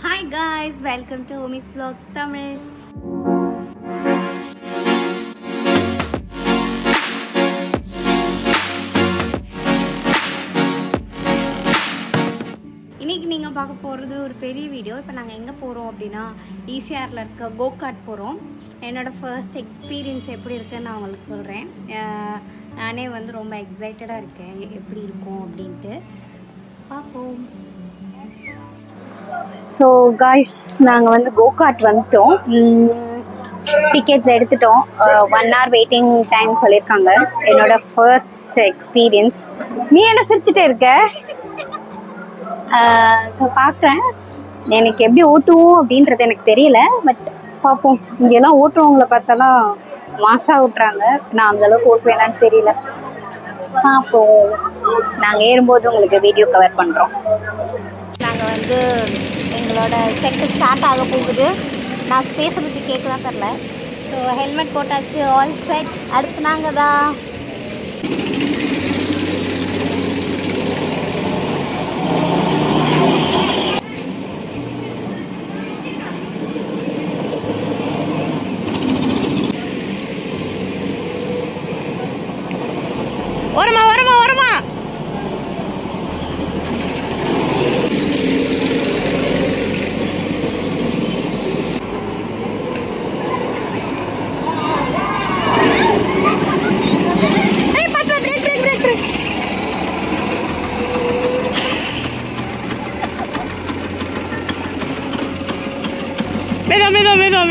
Hi guys, welcome to Omi's Vlog Tamil. இன்னைக்கு நீங்க பார்க்க போறது ஒரு பெரிய வீடியோ. இப்போ நாங்க எங்க போறோம் அப்படினா ஈசிஆர்ல இருக்க கோகார்ட் போறோம். என்னோட ஃபர்ஸ்ட் எக்ஸ்பீரியன்ஸ் எப்படி இருக்குன்னு நான் உங்களுக்கு சொல்றேன். நானே வந்து ரொம்ப எக்ஸைட்டடா இருக்கேன் எப்படி இருக்கும் அப்படினு. பாப்போம். ஸோ காய்ஸ் நாங்கள் வந்து கோகார்ட் வந்துட்டோம். டிக்கெட்ஸ் எடுத்துட்டோம். 1 hour வெயிட்டிங் டைம் சொல்லியிருக்காங்க. என்னோட ஃபர்ஸ்ட் எக்ஸ்பீரியன்ஸ். நீ என்ன சிரிச்சுட்டே இருக்க? ஸோ பார்க்குறேன் எனக்கு எப்படி ஓட்டுவோம் அப்படின்றது எனக்கு தெரியல. பட் பார்ப்போம். இங்கெல்லாம் ஓட்டுறவங்களை பார்த்தாலாம் மாசாக ஓட்டுறாங்க. நான் அந்தளவுக்கு ஓட்டுவேனான்னு தெரியல. பார்ப்போம். நாங்கள் ஏறும்போது உங்களுக்கு வீடியோ கவர் பண்ணுறோம். நாங்கள் வந்து எங்களோட செட்டு ஸ்டார்ட் ஆக போகுது. நான் பேசுறது கேட்கலாம் தெரில. ஸோ ஹெல்மெட் போட்டாச்சு, ஆல் செட். அடுத்து நாங்கள் தான் ஓரமா ஓரமா ஓரமா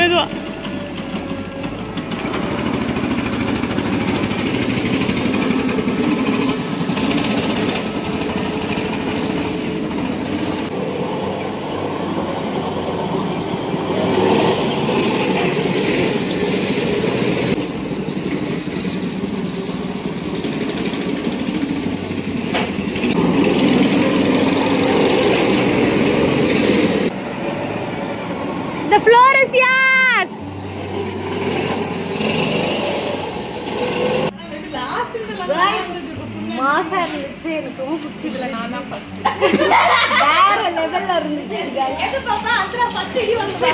மெதுவா. The floor is yours. மாசா இருந்துச்சு. எனக்கு ரொம்ப பிடிச்சதுல நான் தான் ஃபர்ஸ்ட். வேற லெவல்ல இருந்துச்சு. எது பாப்பா அசரா ஃபர்ஸ்ட் இடி வந்தா.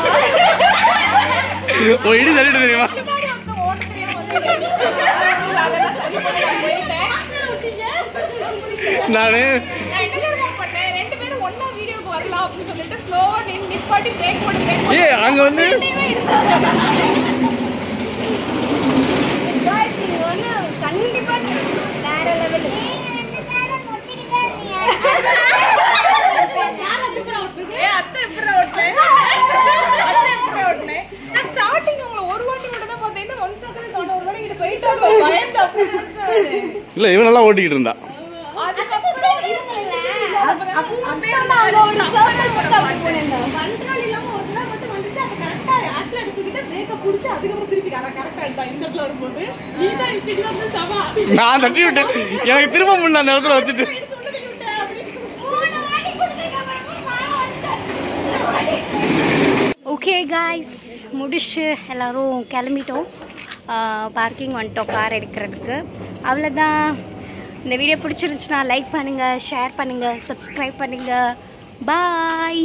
ஓ இடி சரிட்டு தெரியுமா? ஓட தெரியாம வந்து. அதெல்லாம் சரி பண்ண போயிட்டேன். நானே என்ன பண்ணேன்? ரெண்டு பேரும் ஒண்ணா வீடியோக்கு வரலாம் அப்படி சொல்லிட்டு ஸ்லோவா நிப்பாட்டி பிரேக் போட்டு ஏய் அங்க வந்து கண்டிப்பா வேற லெவல். இல்ல இவன் நல்லா ஓட்டிக்கிட்டு இருந்தா. நான் தட்டி விட்டேன். எனக்கு திரும்ப முடியல அந்த இடத்துல வச்சுட்டு. ஓகே காய்ஸ், முடிச்சு எல்லாரும் கிளம்பிட்டோம். பார்க்கிங் வந்துட்டோம் கார் எடுக்கிறதுக்கு. அவ்வளோதான். இந்த வீடியோ பிடிச்சிருந்துச்சுன்னா லைக் பண்ணுங்கள், ஷேர் பண்ணுங்கள், சப்ஸ்கிரைப் பண்ணுங்கள். பாய்.